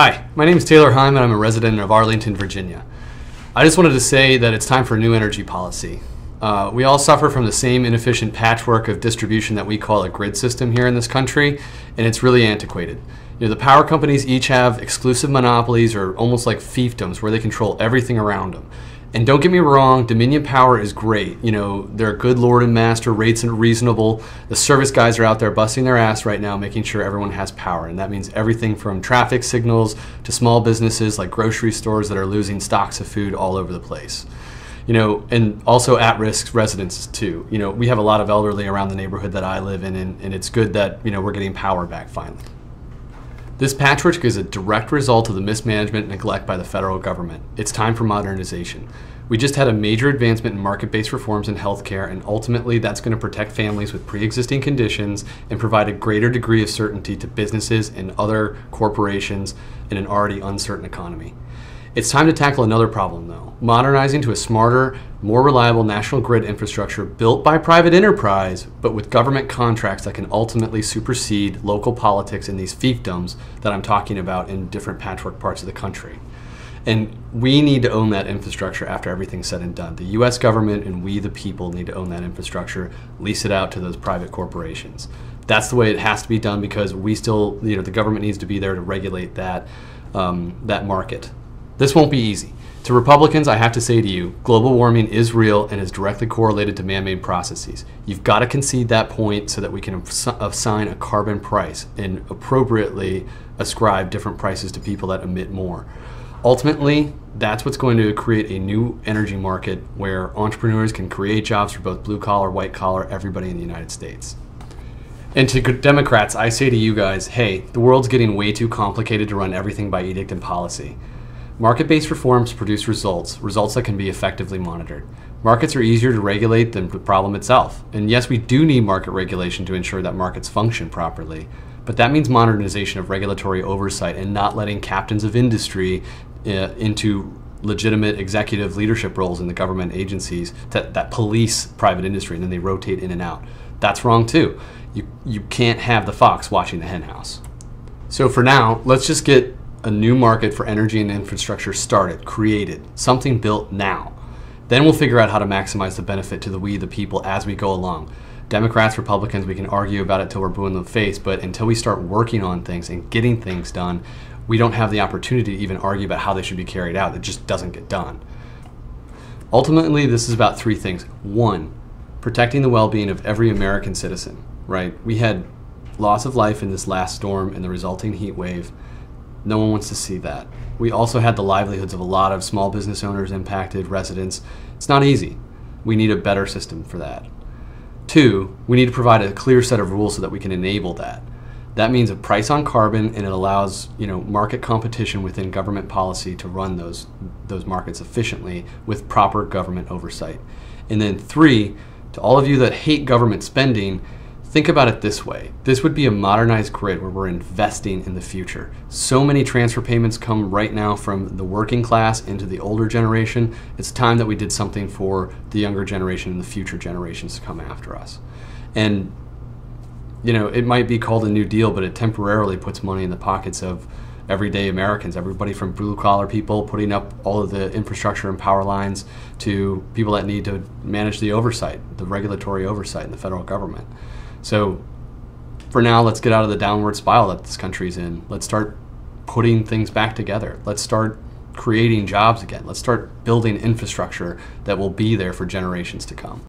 Hi, my name is Taylor Heim and I'm a resident of Arlington, Virginia. I just wanted to say that it's time for a new energy policy. We all suffer from the same inefficient patchwork of distribution that we call a grid system here in this country, and it's really antiquated. The power companies each have exclusive monopolies or almost like fiefdoms where they control everything around them. And don't get me wrong, Dominion Power is great. They're a good lord and master, rates are reasonable. The service guys are out there busting their ass right now making sure everyone has power. And that means everything from traffic signals to small businesses like grocery stores that are losing stocks of food all over the place. And also at-risk residents too. We have a lot of elderly around the neighborhood that I live in, and it's good that, we're getting power back finally. This patchwork is a direct result of the mismanagement and neglect by the federal government. It's time for modernization. We just had a major advancement in market-based reforms in healthcare, and ultimately that's going to protect families with pre-existing conditions and provide a greater degree of certainty to businesses and other corporations in an already uncertain economy. It's time to tackle another problem though, modernizing to a smarter, more reliable national grid infrastructure built by private enterprise, but with government contracts that can ultimately supersede local politics in these fiefdoms that I'm talking about in different patchwork parts of the country. And we need to own that infrastructure after everything's said and done. The US government and we the people need to own that infrastructure, lease it out to those private corporations. That's the way it has to be done because we still, the government needs to be there to regulate that market. This won't be easy. To Republicans, I have to say to you, global warming is real and is directly correlated to man-made processes. You've got to concede that point so that we can assign a carbon price and appropriately ascribe different prices to people that emit more. Ultimately, that's what's going to create a new energy market where entrepreneurs can create jobs for both blue-collar, white-collar, everybody in the United States. And to Democrats, I say to you guys, hey, the world's getting way too complicated to run everything by edict and policy. Market-based reforms produce results that can be effectively monitored. Markets are easier to regulate than the problem itself. And yes, we do need market regulation to ensure that markets function properly, but that means modernization of regulatory oversight and not letting captains of industry into legitimate executive leadership roles in the government agencies that police private industry and then they rotate in and out. That's wrong too. You can't have the fox watching the hen house. So for now, let's just get a new market for energy and infrastructure started, created, something built now. Then we'll figure out how to maximize the benefit to we the people as we go along. Democrats, Republicans, we can argue about it till we're blue in the face, but until we start working on things and getting things done, we don't have the opportunity to even argue about how they should be carried out. It just doesn't get done. Ultimately, this is about three things. One, protecting the well-being of every American citizen, right? We had loss of life in this last storm and the resulting heat wave. No one wants to see that. We also had the livelihoods of a lot of small business owners impacted, residents. It's not easy. We need a better system for that. Two, we need to provide a clear set of rules so that we can enable that. That means a price on carbon, and it allows market competition within government policy to run those markets efficiently with proper government oversight. And then three, to all of you that hate government spending, think about it this way. This would be a modernized grid where we're investing in the future. So many transfer payments come right now from the working class into the older generation. It's time that we did something for the younger generation and the future generations to come after us. And it might be called a New Deal, but it temporarily puts money in the pockets of everyday Americans, everybody from blue-collar people putting up all of the infrastructure and power lines to people that need to manage the oversight, the regulatory oversight in the federal government. So for now, let's get out of the downward spiral that this country's in. Let's start putting things back together. Let's start creating jobs again. Let's start building infrastructure that will be there for generations to come.